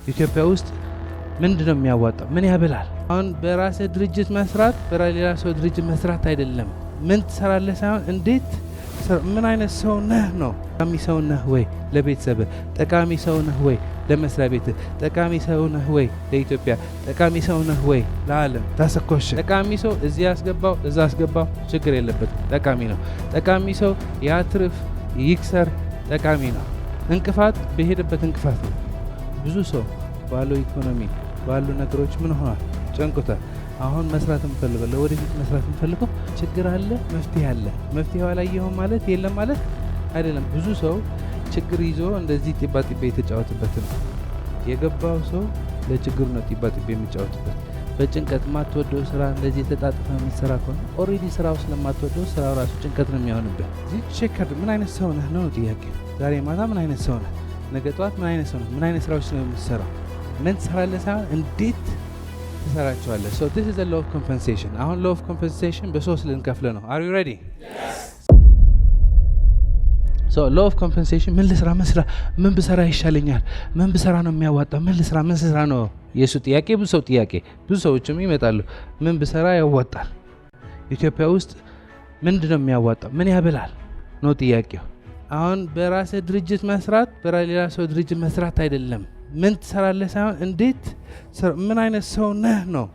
ኢትዮጵያ ውስጥ ምንድነው የሚያዋጣው? ምን ያበላል? አሁን በራሴ ድርጅት መስራት በሌላ ሰው ድርጅት መስራት አይደለም። ምን ትሰራለህ ሳይሆን እንዴት ምን አይነት ሰው ነህ ነው። ጠቃሚ ሰው ነህ ወይ ለቤተሰብ? ጠቃሚ ሰው ነህ ወይ ለመስሪያ ቤት? ጠቃሚ ሰው ነህ ወይ ለኢትዮጵያ? ጠቃሚ ሰው ነህ ወይ ለዓለም? ታሰኮሽ ጠቃሚ ሰው እዚህ ያስገባው እዛ ያስገባው ችግር የለበትም። ጠቃሚ ነው። ጠቃሚ ሰው ያትርፍ ይክሰር ጠቃሚ ነው። እንቅፋት በሄደበት እንቅፋት ነው። ብዙ ሰው ባለው ኢኮኖሚ ባሉ ነገሮች ምን ሆኗል? ጨንቆታል። አሁን መስራት እንፈልገው ለወደፊት መስራት እንፈልገው ችግር አለ፣ መፍትሄ አለ። መፍትሄው አላየኸውም ማለት የለም ማለት አይደለም። ብዙ ሰው ችግር ይዞ እንደዚህ ጢባ ጢቤ የተጫወተበት ነው የገባው። ሰው ለችግሩ ነው ጢባ ጢቤ የሚጫወትበት። በጭንቀት ማትወደው ስራ እንደዚህ የተጣጥፈ የምትሰራ ከሆነ ኦልሬዲ ስራው ስለማትወደው ስራው ራሱ ጭንቀት ነው የሚሆንብህ። እዚህ ቼክ ምን አይነት ሰው ነህ ነው ጥያቄ። ዛሬ ማታ ምን አይነት ሰው ነህ? ነገ ጠዋት ምን አይነት ሰው ነህ? ምን አይነት ስራዎች ነው የምትሰራው? ምን ትሰራለህ ሳይሆን እንዴት ትሰራቸዋለህ። So this is a law of compensation. አሁን law of compensation በሶስት ልንከፍለ ነው። Are you ready? Yes. So law of compensation ምን ልስራ ምን ብሰራ ይሻለኛል? ምን ብሰራ ነው የሚያዋጣው? ምን ስራ ነው የሱ ጥያቄ። ብዙ ሰው ጥያቄ ብዙ ሰዎችም ይመጣሉ። ምን ብሰራ ያዋጣል? ኢትዮጵያ ውስጥ ምንድነው የሚያዋጣው? ምን ያበላል ነው ጥያቄው። አሁን በራሴ ድርጅት መስራት በሌላ ሰው ድርጅት መስራት አይደለም። ምን ትሰራለህ ሳይሆን እንዴት ምን አይነት ሰው ነህ ነው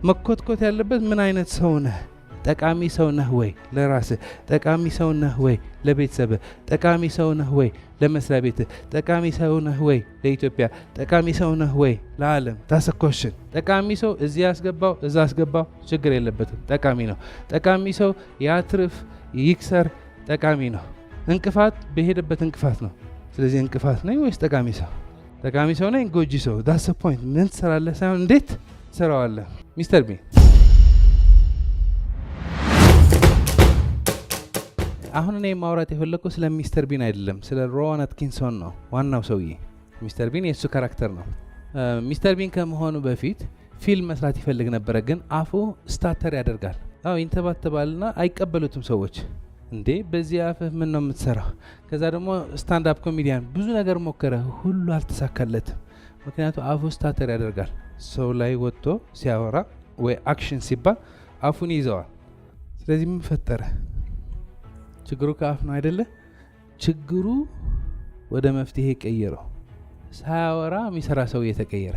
መኮትኮት ያለበት። ምን አይነት ሰው ነህ? ጠቃሚ ሰው ነህ ወይ ለራስህ? ጠቃሚ ሰው ነህ ወይ ለቤተሰብ? ጠቃሚ ሰው ነህ ወይ ለመስሪያ ቤት? ጠቃሚ ሰው ነህ ወይ ለኢትዮጵያ? ጠቃሚ ሰው ነህ ወይ ለዓለም? ታሰኮሽን ጠቃሚ ሰው እዚህ ያስገባው እዛ ያስገባው ችግር የለበትም። ጠቃሚ ነው። ጠቃሚ ሰው ያትርፍ ይክሰር ጠቃሚ ነው። እንቅፋት በሄደበት እንቅፋት ነው። ስለዚህ እንቅፋት ነኝ ወይስ ጠቃሚ ሰው? ጠቃሚ ሰው ነኝ ጎጂ ሰው? ዳስ ፖይንት። ምን ትሰራለህ ሳይሆን እንዴት ትሰራዋለህ። ሚስተር ቢን አሁን እኔ ማውራት የፈለኩት ስለ ሚስተር ቢን አይደለም፣ ስለ ሮዋን አትኪንሶን ነው ዋናው ሰውዬ። ሚስተር ቢን የሱ ካራክተር ነው። ሚስተር ቢን ከመሆኑ በፊት ፊልም መስራት ይፈልግ ነበረ፣ ግን አፉ ስታተር ያደርጋል። ይንተባተባልና አይቀበሉትም ሰዎች። እንዴ በዚህ አፍህ ምን ነው የምትሰራው? ከዛ ደግሞ ስታንድ አፕ ኮሜዲያን ብዙ ነገር ሞከረ፣ ሁሉ አልተሳካለትም። ምክንያቱም አፉ ስታተር ያደርጋል። ሰው ላይ ወጥቶ ሲያወራ ወይ አክሽን ሲባል አፉን ይዘዋል። ስለዚህ ምን ፈጠረ? ችግሩ ከአፍ ነው አይደለ? ችግሩ ወደ መፍትሄ ቀየረው። ሳያወራ የሚሰራ ሰው እየተቀየረ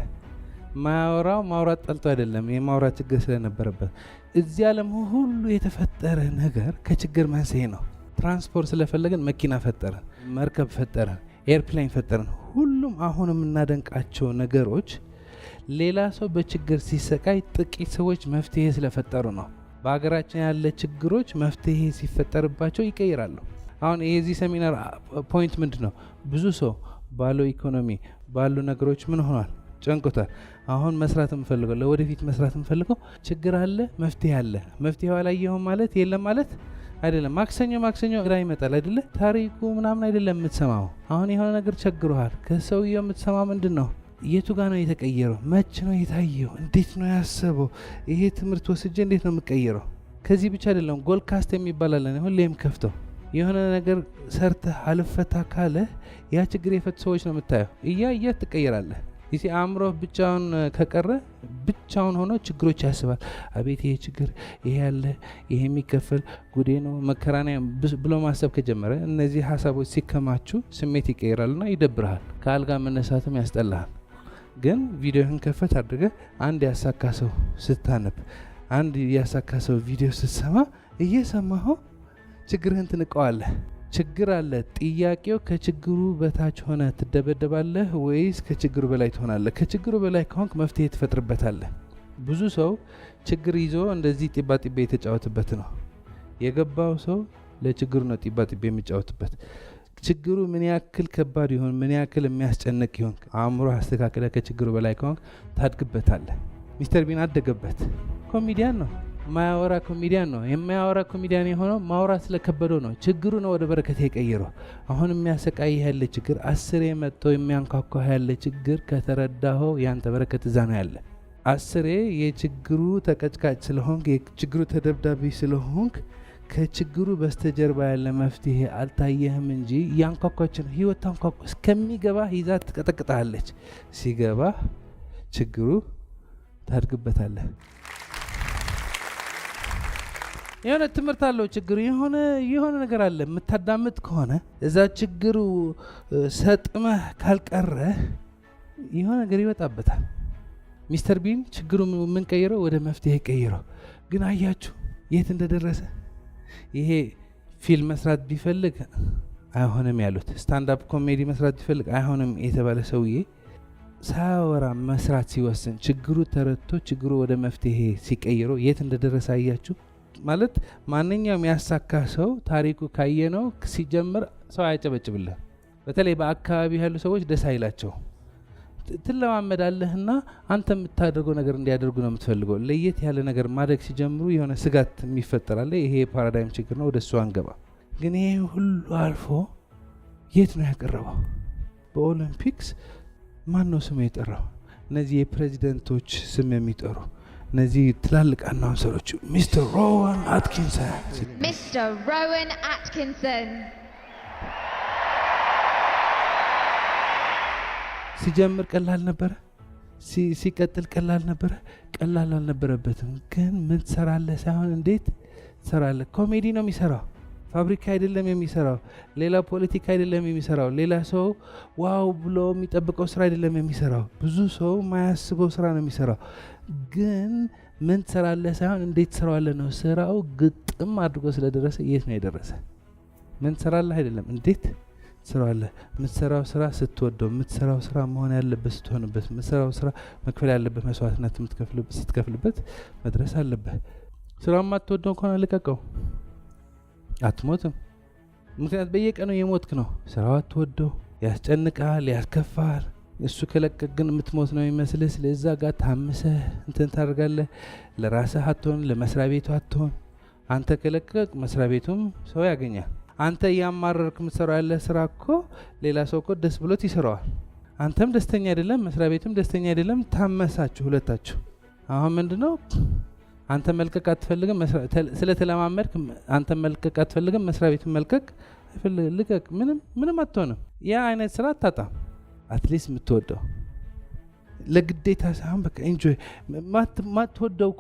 ማያወራው ማውራት ጠልቶ አይደለም፣ የማውራት ችግር ስለነበረበት። እዚህ ዓለም ሁሉ የተፈጠረ ነገር ከችግር መንስኤ ነው። ትራንስፖርት ስለፈለገን መኪና ፈጠረን፣ መርከብ ፈጠረን፣ ኤርፕሌን ፈጠረን። ሁሉም አሁን የምናደንቃቸው ነገሮች ሌላ ሰው በችግር ሲሰቃይ ጥቂት ሰዎች መፍትሄ ስለፈጠሩ ነው። በሀገራችን ያለ ችግሮች መፍትሄ ሲፈጠርባቸው ይቀይራሉ። አሁን የዚህ ሴሚናር ፖይንት ምንድን ነው? ብዙ ሰው ባለው ኢኮኖሚ ባሉ ነገሮች ምን ሆኗል? ጨንቆታል። አሁን መስራት እንፈልገው ለወደፊት መስራት እንፈልገው ችግር አለ፣ መፍትሄ አለ። መፍትሄው አላየኸውም ማለት የለም ማለት አይደለም። ማክሰኞ ግራ ይመጣል አይደለ? ታሪኩ ምናምን አይደለም የምትሰማው። አሁን የሆነ ነገር ቸግሮሃል። ከሰውየው የምትሰማው ምንድን ነው? የቱ ጋር ነው የተቀየረው? መች ነው የታየው? እንዴት ነው ያሰበው? ይሄ ትምህርት ወስጄ እንዴት ነው የምቀየረው? ከዚህ ብቻ አይደለም። ጎልካስት የሚባላለን ሁሌም ከፍተው የሆነ ነገር ሰርተህ አልፈታ ካለ ያ ችግር የፈቱ ሰዎች ነው የምታየው። እያ ትቀየራለህ። ይሄ አእምሮህ ብቻውን ከቀረ ብቻውን ሆኖ ችግሮች ያስባል። አቤት ይሄ ችግር ይሄ ያለ ይሄ የሚከፈል ጉዴ ነው መከራና ብሎ ማሰብ ከጀመረ እነዚህ ሀሳቦች ሲከማቹ ስሜት ይቀየራልና ይደብርሃል። ከአልጋ መነሳትም ያስጠላሃል። ግን ቪዲዮህን ከፈት አድርገህ አንድ ያሳካ ሰው ስታነብ፣ አንድ ያሳካ ሰው ቪዲዮ ስትሰማ እየሰማኸው ችግርህን ትንቀዋለህ። ችግር አለ። ጥያቄው ከችግሩ በታች ሆነ ትደበደባለህ ወይስ ከችግሩ በላይ ትሆናለህ? ከችግሩ በላይ ከሆንክ መፍትሄ ትፈጥርበታለህ። ብዙ ሰው ችግር ይዞ እንደዚህ ጢባ ጢቤ የተጫወተበት ነው የገባው። ሰው ለችግሩ ነው ጢባ ጢቤ የሚጫወትበት። ችግሩ ምን ያክል ከባድ ይሆን ምን ያክል የሚያስጨንቅ ይሆን አእምሮ አስተካክለ ከችግሩ በላይ ከሆንክ ታድግበታለህ። ሚስተር ቢን አደገበት። ኮሜዲያን ነው፣ ማያወራ ኮሜዲያን ነው። የማያወራ ኮሜዲያን የሆነው ማውራት ስለከበደው ነው። ችግሩ ነው ወደ በረከት የቀየረው። አሁን የሚያሰቃይ ያለ ችግር 10 መጥቶ የሚያንኳኳ ያለ ችግር ከተረዳኸው ያንተ በረከት እዛ ነው ያለ። 10 የችግሩ ተቀጭቃጭ ስለሆንክ የችግሩ ተደብዳቢ ስለሆንክ ከችግሩ በስተጀርባ ያለ መፍትሄ አልታየህም እንጂ ያንኳኳችን ህይወት ታንኳኳ እስከሚገባ ይዛ ትቀጠቅጣለች። ሲገባ ችግሩ ታድግበታለህ። የሆነ ትምህርት አለው ችግሩ። የሆነ ነገር አለ የምታዳምጥ ከሆነ እዛ ችግሩ ሰጥመህ ካልቀረ የሆነ ነገር ይወጣበታል። ሚስተር ቢን ችግሩ ምን ቀይረው ወደ መፍትሄ ቀይረው። ግን አያችሁ የት እንደደረሰ። ይሄ ፊልም መስራት ቢፈልግ አይሆንም ያሉት፣ ስታንድ አፕ ኮሜዲ መስራት ቢፈልግ አይሆንም የተባለ ሰውዬ ሳያወራ መስራት ሲወስን ችግሩ ተረድቶ ችግሩ ወደ መፍትሄ ሲቀይረው የት እንደደረሰ አያችሁ። ማለት ማንኛውም ያሳካ ሰው ታሪኩ ካየነው ሲጀምር ሰው አያጨበጭብልህ። በተለይ በአካባቢ ያሉ ሰዎች ደስ አይላቸው። ትለማመዳለህና አንተ የምታደርገው ነገር እንዲያደርጉ ነው የምትፈልገው። ለየት ያለ ነገር ማድረግ ሲጀምሩ የሆነ ስጋት የሚፈጠራል። ይሄ ፓራዳይም ችግር ነው፣ ወደ እሱ አንገባ። ግን ይሄ ሁሉ አልፎ የት ነው ያቀረበው? በኦሎምፒክስ ማን ነው ስሙ የጠራው? እነዚህ የፕሬዚደንቶች ስም የሚጠሩ እነዚህ ትላልቅ አናውንሰሮች ሚስተር ሮዋን አትኪንሰን ሲጀምር ቀላል ነበረ፣ ሲቀጥል ቀላል ነበረ። ቀላል አልነበረበትም። ግን ምን ትሰራለህ ሳይሆን እንዴት ትሰራለህ። ኮሜዲ ነው የሚሰራው፣ ፋብሪካ አይደለም የሚሰራው፣ ሌላ ፖለቲካ አይደለም የሚሰራው፣ ሌላ ሰው ዋው ብሎ የሚጠብቀው ስራ አይደለም የሚሰራው፣ ብዙ ሰው ማያስበው ስራ ነው የሚሰራው። ግን ምን ትሰራለህ ሳይሆን እንዴት ትሰራዋለህ ነው። ስራው ግጥም አድርጎ ስለደረሰ የት ነው የደረሰ። ምን ትሰራለህ አይደለም እንዴት ትሰራዋለህ። የምትሰራው ስራ ስትወደው፣ የምትሰራው ስራ መሆን ያለበት ስትሆንበት፣ የምትሰራው ስራ መክፈል ያለበት መስዋዕትነት ስትከፍልበት መድረስ አለበት። ስራው የማትወደው ከሆነ ልቀቀው፣ አትሞትም። ምክንያት በየቀኑ የሞትክ ነው። ስራው አትወደው፣ ያስጨንቃል፣ ያስከፋል። እሱ ከለቀቅ ግን የምትሞት ነው የሚመስልህ። ስለዛ ጋር ታምሰህ እንትን ታደርጋለህ። ለራስህ አትሆን፣ ለመስሪያ ቤቱ አትሆን። አንተ ከለቀቅ መስሪያ ቤቱም ሰው ያገኛል። አንተ ያማረርክ የምትሰራው ያለ ስራ እኮ ሌላ ሰው እኮ ደስ ብሎት ይሰራዋል። አንተም ደስተኛ አይደለም፣ መስሪያ ቤቱም ደስተኛ አይደለም። ታመሳችሁ ሁለታችሁ። አሁን ምንድነው? አንተ መልቀቅ አትፈልግም፣ ስለተለማመድክ አንተ መልቀቅ አትፈልግም፣ መስሪያ ቤቱን መልቀቅ ልቀቅ። ምንም አትሆንም። ያ አይነት ስራ አታጣም። አትሊስት የምትወደው ለግዴታ ሳይሆን በቃ ኢንጆይ። ማትወደው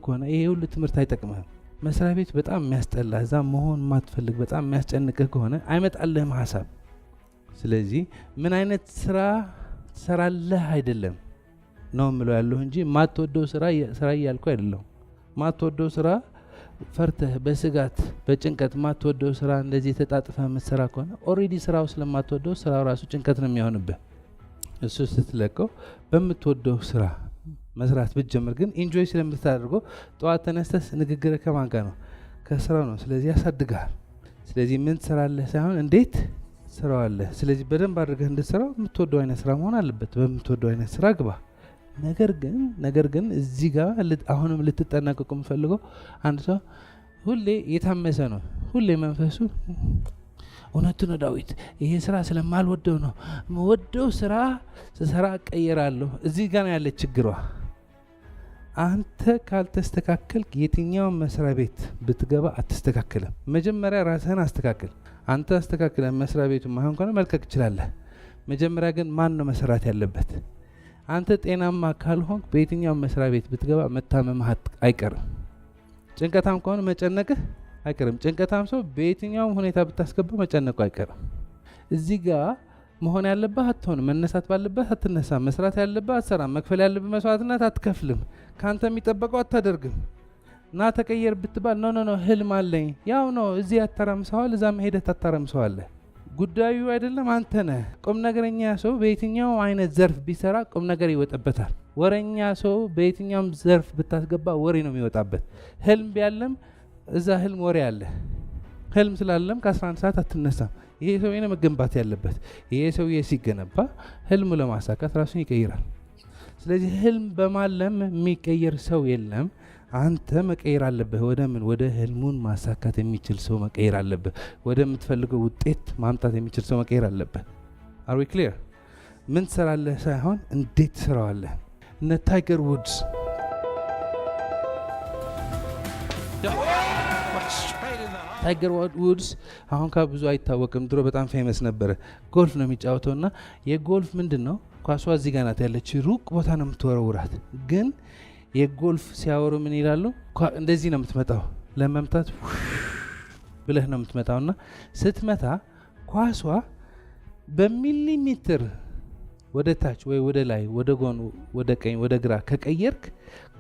ከሆነ ይሄ ሁሉ ትምህርት አይጠቅምህም። መስሪያ ቤት በጣም የሚያስጠላ እዛ መሆን ማትፈልግ በጣም የሚያስጨንቅህ ከሆነ አይመጣልህም ሀሳብ። ስለዚህ ምን አይነት ስራ ትሰራለህ አይደለም ነው የምለው ያለሁ እንጂ ማትወደው ስራ እያልኩ አይደለም። ማትወደው ስራ ፈርተህ በስጋት በጭንቀት ማትወደው ስራ እንደዚህ ተጣጥፈህ የምትሰራ ከሆነ ኦልሬዲ ስራው ስለማትወደው ስራው ራሱ ጭንቀት ነው የሚሆንብህ። እሱ ስትለቀው በምትወደው ስራ መስራት ብትጀምር ግን ኢንጆይ ስለምታደርገው ጠዋት ተነስተህ ንግግር ከማን ጋር ነው? ከስራው ነው። ስለዚህ ያሳድግሃል። ስለዚህ ምን ትሰራለህ ሳይሆን እንዴት ትሰራዋለህ። ስለዚህ በደንብ አድርገህ እንድትሰራው የምትወደው አይነት ስራ መሆን አለበት። በምትወደው አይነት ስራ ግባ። ነገር ግን እዚህ ጋር አሁንም ልትጠነቀቁ የምፈልገው አንድ ሰው ሁሌ የታመሰ ነው። ሁሌ መንፈሱ እውነቱ ነው ዳዊት፣ ይሄ ስራ ስለማልወደው ነው። ወደው ስራ ስሰራ እቀየራለሁ። እዚህ ጋር ያለ ችግሯ አንተ ካልተስተካከልክ የትኛውን መስሪያ ቤት ብትገባ አትስተካከልም። መጀመሪያ ራስህን አስተካክል። አንተ አስተካክለህ መስሪያ ቤቱ ማይሆን ከሆነ መልቀቅ ትችላለህ። መጀመሪያ ግን ማን ነው መስራት ያለበት? አንተ ጤናማ ካልሆንክ በየትኛውን መስሪያ ቤት ብትገባ መታመምህ አይቀርም። ጭንቀታም ከሆነ መጨነቅህ አይቀርም። ጭንቀታም ሰው በየትኛውም ሁኔታ ብታስገባ መጨነቁ አይቀርም። እዚህ ጋር መሆን ያለብህ አትሆንም። መነሳት ባለበት አትነሳም። መስራት ያለብህ አትሰራም። መክፈል ያለብህ መስዋዕትነት አትከፍልም። ካንተ የሚጠበቀው አታደርግም። እና ተቀየር ብትባል ኖ ህልም አለኝ ያው ነው። እዚህ አታራምሰዋል፣ እዛ መሄደት አታራምሰዋለህ። ጉዳዩ አይደለም አንተ ነህ። ቁም ነገረኛ ሰው በየትኛው አይነት ዘርፍ ቢሰራ ቁም ነገር ይወጣበታል። ወረኛ ሰው በየትኛውም ዘርፍ ብታስገባ ወሬ ነው የሚወጣበት። ህልም ቢያለም እዛ ህልም ወሬ አለ። ህልም ስላለም ከ11 ሰዓት አትነሳም። ይሄ ሰውዬ ነው መገንባት ያለበት። ይሄ ሰውዬ ሲገነባ ህልሙ ለማሳካት ራሱን ይቀይራል። ስለዚህ ህልም በማለም የሚቀየር ሰው የለም። አንተ መቀየር አለብህ። ወደ ህልሙን ማሳካት የሚችል ሰው መቀየር አለብህ። ወደ የምትፈልገው ውጤት ማምጣት የሚችል ሰው መቀየር አለብህ። አር ዊ ክሊር? ምን ትሰራለህ ሳይሆን እንዴት ትሰራዋለህ። እነ ታይገር ውድስ ታይገር ውድስ አሁን ብዙ አይታወቅም፣ ድሮ በጣም ፌመስ ነበረ። ጎልፍ ነው የሚጫወተውና የጎልፍ ምንድነው ኳሷ እዚህ ጋር ናት ያለች፣ ሩቅ ቦታ ነው የምትወረውራት። ግን የጎልፍ ሲያወሩ ምን ይላሉ? እንደዚህ ነው የምትመጣው፣ ለመምታት ብለህ ነው የምትመጣውና ስትመታ ኳሷ በሚሊሜትር ወደ ታች ወይ ወደ ላይ ወደ ጎን ወደ ቀኝ ወደ ግራ ከቀየርክ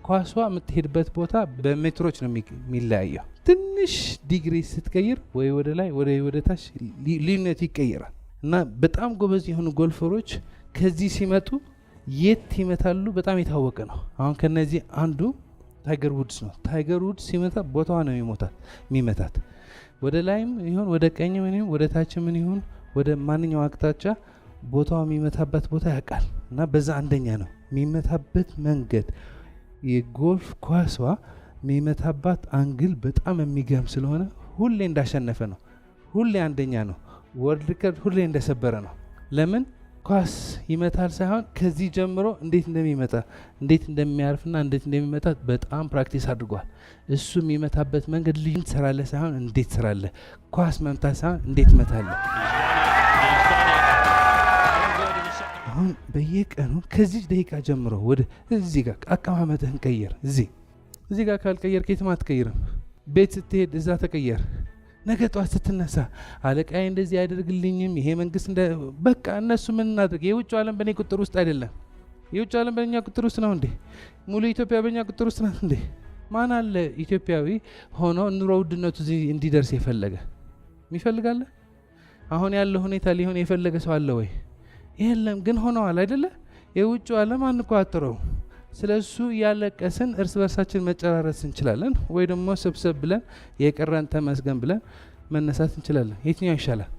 ኳሷ የምትሄድበት ቦታ በሜትሮች ነው የሚለያየው። ትንሽ ዲግሪ ስትቀይር ወይ ወደ ላይ ወደ ታች ልዩነት ይቀየራል። እና በጣም ጎበዝ የሆኑ ጎልፈሮች ከዚህ ሲመጡ የት ይመታሉ በጣም የታወቀ ነው። አሁን ከነዚህ አንዱ ታይገር ውድስ ነው። ታይገር ውድስ ሲመታ ቦታዋ ነው የሚመታት። ወደ ላይም ይሁን ወደ ቀኝም ይሁን ወደ ታችም ይሁን ወደ ማንኛው አቅጣጫ ቦታው የሚመታበት ቦታ ያውቃል። እና በዛ አንደኛ ነው የሚመታበት መንገድ። የጎልፍ ኳሷ የሚመታባት አንግል በጣም የሚገርም ስለሆነ ሁሌ እንዳሸነፈ ነው፣ ሁሌ አንደኛ ነው፣ ወርልድ ሪከርድ ሁሌ እንደሰበረ ነው። ለምን ኳስ ይመታል ሳይሆን ከዚህ ጀምሮ እንዴት እንደሚመታ እንዴት እንደሚያርፍና እንዴት እንደሚመታ በጣም ፕራክቲስ አድርጓል። እሱ የሚመታበት መንገድ ልዩ ትሰራለህ ሳይሆን እንዴት ትሰራለህ፣ ኳስ መምታት ሳይሆን እንዴት ትመታለህ። አሁን በየቀኑ ከዚህ ደቂቃ ጀምሮ ወደ እዚህ ጋር አቀማመጥህን ቀየር። እዚህ ጋር ካልቀየር ከየትም አትቀይርም። ቤት ስትሄድ እዛ ተቀየር። ነገ ጧት ስትነሳ አለቃዬ እንደዚህ አይደርግልኝም፣ ይሄ መንግስት በቃ እነሱ ምን እናድርግ? የውጭው ዓለም በእኔ ቁጥር ውስጥ አይደለም። የውጭው ዓለም በእኛ ቁጥር ውስጥ ነው እንዴ? ሙሉ ኢትዮጵያ በእኛ ቁጥር ውስጥ ናት እንዴ? ማን አለ ኢትዮጵያዊ ሆኖ ኑሮ ውድነቱ እዚህ እንዲደርስ የሚፈልጋለ? አሁን ያለው ሁኔታ ሊሆን የፈለገ ሰው አለ ወይ? የለም። ግን ሆነዋል አይደለ? የውጭው ዓለም አንቋጥረው። ስለሱ ያለቀስን እርስ በርሳችን መጨራረስ እንችላለን፣ ወይ ደግሞ ሰብሰብ ብለን የቀረን ተመስገን ብለን መነሳት እንችላለን። የትኛው ይሻላል?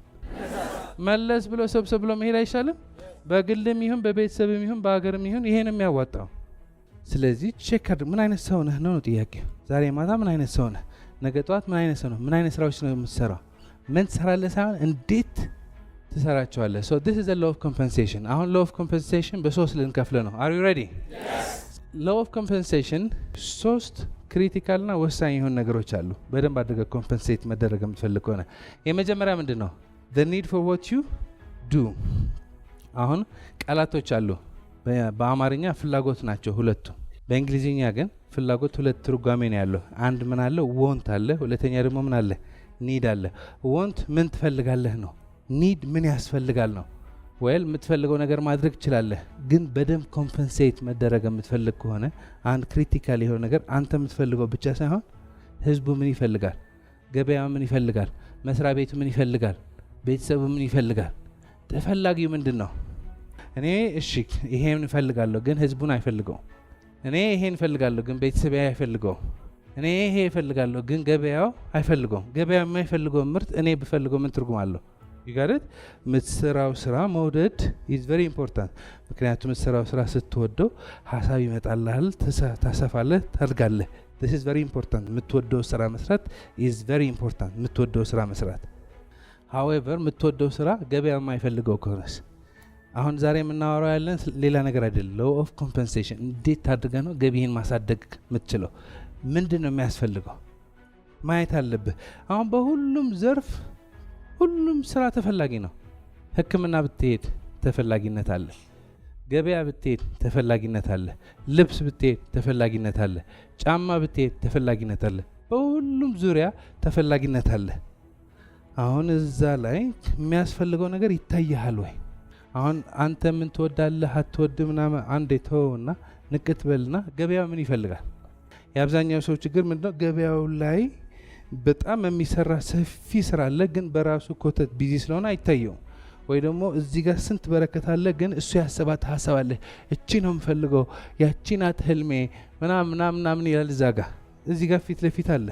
መለስ ብሎ ሰብሰብ ብሎ መሄድ አይሻልም? በግልም ይሁን በቤተሰብም ይሁን በሀገርም ይሁን ይሄን የሚያዋጣው። ስለዚህ ቼክ አድርግ። ምን አይነት ሰው ነህ ነው ጥያቄው። ዛሬ ማታ ምን አይነት ሰው ነህ? ነገ ጠዋት ምን አይነት ሰው ነው? ምን አይነት ስራዎች ነው የምትሰራው? ምን ትሰራለህ ሳይሆን እንዴት ትሰራቸዋለህ። so this is the law of compensation። አሁን law of compensation በሶስት ልንከፍለ ነው። are you ready? yes። law of compensation ሶስት ክሪቲካል እና ወሳኝ የሆኑ ነገሮች አሉ። በደንብ አድርገህ ኮምፐንሴት መደረግ የምትፈልግ ከሆነ የመጀመሪያ ምንድን ነው? the need for what you do። አሁን ቃላቶች አሉ። በአማርኛ ፍላጎት ናቸው ሁለቱ። በእንግሊዝኛ ግን ፍላጎት ሁለት ትርጓሜ ነው ያለው። አንድ ምን አለ? want አለ። ሁለተኛ ደግሞ ምን አለ? need አለ። want ምን ትፈልጋለህ ነው። ኒድ ምን ያስፈልጋል ነው። ወይል የምትፈልገው ነገር ማድረግ ትችላለህ፣ ግን በደንብ ኮምፐንሴት መደረግ የምትፈልግ ከሆነ አንድ ክሪቲካል የሆነ ነገር አንተ የምትፈልገው ብቻ ሳይሆን ህዝቡ ምን ይፈልጋል፣ ገበያ ምን ይፈልጋል፣ መስሪያ ቤቱ ምን ይፈልጋል፣ ቤተሰቡ ምን ይፈልጋል፣ ተፈላጊው ምንድን ነው። እኔ እሺ ይሄን እፈልጋለሁ ግን ህዝቡን አይፈልገው። እኔ ይሄን እፈልጋለሁ ግን ቤተሰብ አይፈልገው። እኔ ይሄ እፈልጋለሁ ግን ገበያው አይፈልገው። ገበያው የማይፈልገው ምርት እኔ ብፈልገው ምን ትርጉም አለው? ይጋረት ምትሰራው ስራ መውደድ is very important። ምክንያቱም ምትሰራው ስራ ስትወደው ሐሳብ ይመጣልሃል፣ ታሰፋለህ፣ ታድጋለህ። this is very important። ምትወደው ስራ መስራት is very important። ምትወደው ስራ መስራት however ምትወደው ስራ ገበያ የማይፈልገው ከሆነስ አሁን ዛሬ የምናወራው ያለን ሌላ ነገር አይደለም። law of compensation እንዴት ታድርገህ ነው ገቢህን ማሳደግ የምትችለው? ምንድን ነው የሚያስፈልገው ማየት አለብህ። አሁን በሁሉም ዘርፍ ሁሉም ስራ ተፈላጊ ነው። ሕክምና ብትሄድ ተፈላጊነት አለ፣ ገበያ ብትሄድ ተፈላጊነት አለ፣ ልብስ ብትሄድ ተፈላጊነት አለ፣ ጫማ ብትሄድ ተፈላጊነት አለ። በሁሉም ዙሪያ ተፈላጊነት አለ። አሁን እዛ ላይ የሚያስፈልገው ነገር ይታያል ወይ? አሁን አንተ ምን ትወዳለህ አትወድም ምናምን አንዴ ተወውና ንቅት በልና ገበያው ምን ይፈልጋል? የአብዛኛው ሰው ችግር ምንድነው? ገበያው ላይ በጣም የሚሰራ ሰፊ ስራ አለ፣ ግን በራሱ ኮተት ቢዚ ስለሆነ አይታየውም። ወይ ደግሞ እዚህ ጋር ስንት በረከት አለ፣ ግን እሱ ያሰባት ሀሳብ አለ። እቺ ነው የምፈልገው፣ ያቺ ናት ህልሜ ምናምን ይላል። እዛ ጋር እዚህ ጋር ፊት ለፊት አለ።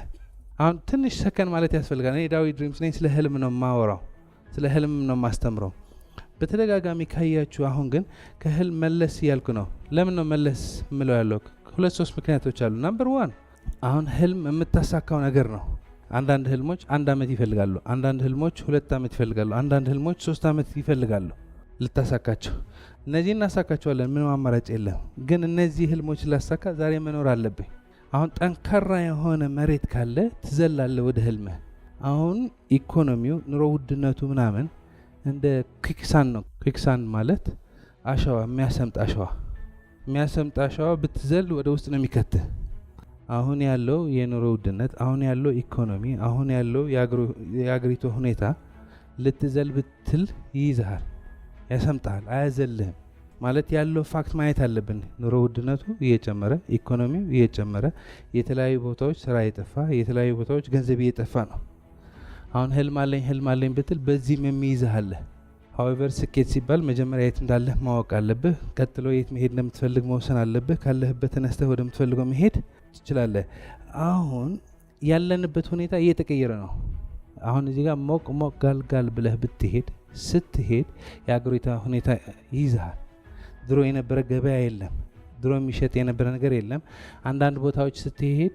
አሁን ትንሽ ሰከን ማለት ያስፈልጋል። እኔ ዳዊት ድሪምስ ነኝ። ስለ ህልም ነው የማወራው፣ ስለ ህልም ነው የማስተምረው በተደጋጋሚ ካያችሁ። አሁን ግን ከህልም መለስ እያልኩ ነው። ለምን ነው መለስ ምለው ያለው? ሁለት ሶስት ምክንያቶች አሉ። ናምበር 1 አሁን ህልም የምታሳካው ነገር ነው። አንዳንድ ህልሞች 1 አመት ይፈልጋሉ፣ አንዳንድ ህልሞች 2 አመት ይፈልጋሉ፣ አንዳንድ ህልሞች 3 አመት ይፈልጋሉ ልታሳካቸው። እነዚህ እናሳካቸዋለን፣ ምንም አማራጭ የለም። ግን እነዚህ ህልሞች ላሳካ ዛሬ መኖር አለብኝ። አሁን ጠንካራ የሆነ መሬት ካለ ትዘላለህ ወደ ህልምህ። አሁን ኢኮኖሚው ኑሮ ውድነቱ ምናምን እንደ ኩክሳንድ ነው። ኩክሳንድ ማለት አሸዋ፣ የሚያሰምጥ አሸዋ ብትዘል ወደ ውስጥ ነው የሚከትህ። አሁን ያለው የኑሮ ውድነት፣ አሁን ያለው ኢኮኖሚ፣ አሁን ያለው የአገሪቱ ሁኔታ ልትዘል ብትል ይይዝሃል፣ ያሰምጣል፣ አያዘልህም። ማለት ያለው ፋክት ማየት አለብን። ኑሮ ውድነቱ እየጨመረ፣ ኢኮኖሚው እየጨመረ፣ የተለያዩ ቦታዎች ስራ እየጠፋ፣ የተለያዩ ቦታዎች ገንዘብ እየጠፋ ነው። አሁን ህልም አለኝ ብትል በዚህም የሚይዝሃል። ሀዌቨር ስኬት ሲባል መጀመሪያ የት እንዳለህ ማወቅ አለብህ። ቀጥሎ የት መሄድ እንደምትፈልግ መወሰን አለብህ። ካለህበት ተነስተህ ወደምትፈልገው መሄድ ትችላለህ። አሁን ያለንበት ሁኔታ እየተቀየረ ነው። አሁን እዚህ ጋር ሞቅ ጋልጋል ብለህ ስትሄድ የአገሪቷ ሁኔታ ይይዝሃል። ድሮ የነበረ ገበያ የለም። ድሮ የሚሸጥ የነበረ ነገር የለም። አንዳንድ ቦታዎች ስትሄድ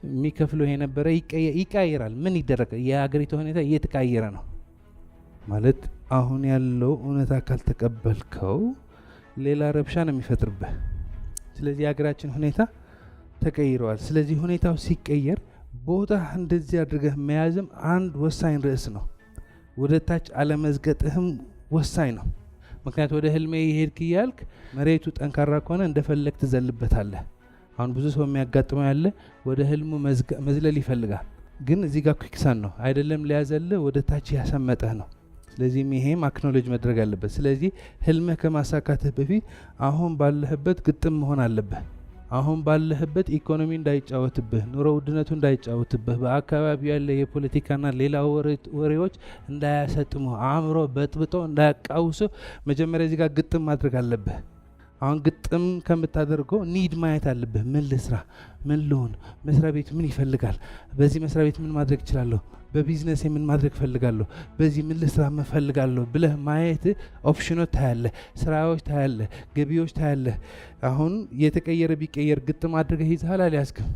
የሚከፍለው የነበረ ይቀያየራል። ምን ይደረጋል? የአገሪቷ ሁኔታ እየተቀየረ ነው ማለት አሁን ያለው እውነታ ካልተቀበልከው ሌላ ረብሻ ነው የሚፈጥርብህ። ስለዚህ የሀገራችን ሁኔታ ተቀይረዋል። ስለዚህ ሁኔታው ሲቀየር ቦታ እንደዚህ አድርገህ መያዝም አንድ ወሳኝ ርዕስ ነው። ወደ ታች አለመዝገጥህም ወሳኝ ነው። ምክንያቱ ወደ ህልሜ ይሄድክ እያልክ መሬቱ ጠንካራ ከሆነ እንደፈለግ ትዘልበታለህ። አሁን ብዙ ሰው የሚያጋጥመው ያለ ወደ ህልሙ መዝለል ይፈልጋል፣ ግን እዚህ ጋር ኩክሳንድ ነው አይደለም፣ ሊያዘልህ ወደ ታች ያሰመጠህ ነው። ስለዚህም ይሄም አክኖሎጅ መድረግ አለበት። ስለዚህ ህልምህ ከማሳካትህ በፊት አሁን ባለህበት ግጥም መሆን አለብህ። አሁን ባለህበት ኢኮኖሚ እንዳይጫወትብህ፣ ኑሮ ውድነቱ እንዳይጫወትብህ፣ በአካባቢው ያለ የፖለቲካና ሌላ ወሬዎች እንዳያሰጥሙ፣ አእምሮ በጥብጦ እንዳያቃውሱ መጀመሪያ እዚህ ጋር ግጥም ማድረግ አለብህ። አሁን ግጥም ከምታደርገው ኒድ ማየት አለብህ። ምን ልስራ? ምን ልሆን? መስሪያ ቤት ምን ይፈልጋል? በዚህ መስሪያ ቤት ምን ማድረግ እችላለሁ? በቢዝነስ ምን ማድረግ ፈልጋለሁ? በዚህ ምን ልስራ መፈልጋለሁ ብለህ ማየት ኦፕሽኖች ታያለህ፣ ስራዎች ታያለህ፣ ገቢዎች ታያለህ። አሁን የተቀየረ ቢቀየር ግጥም አድርገህ ይዘሃል አልያዝክም?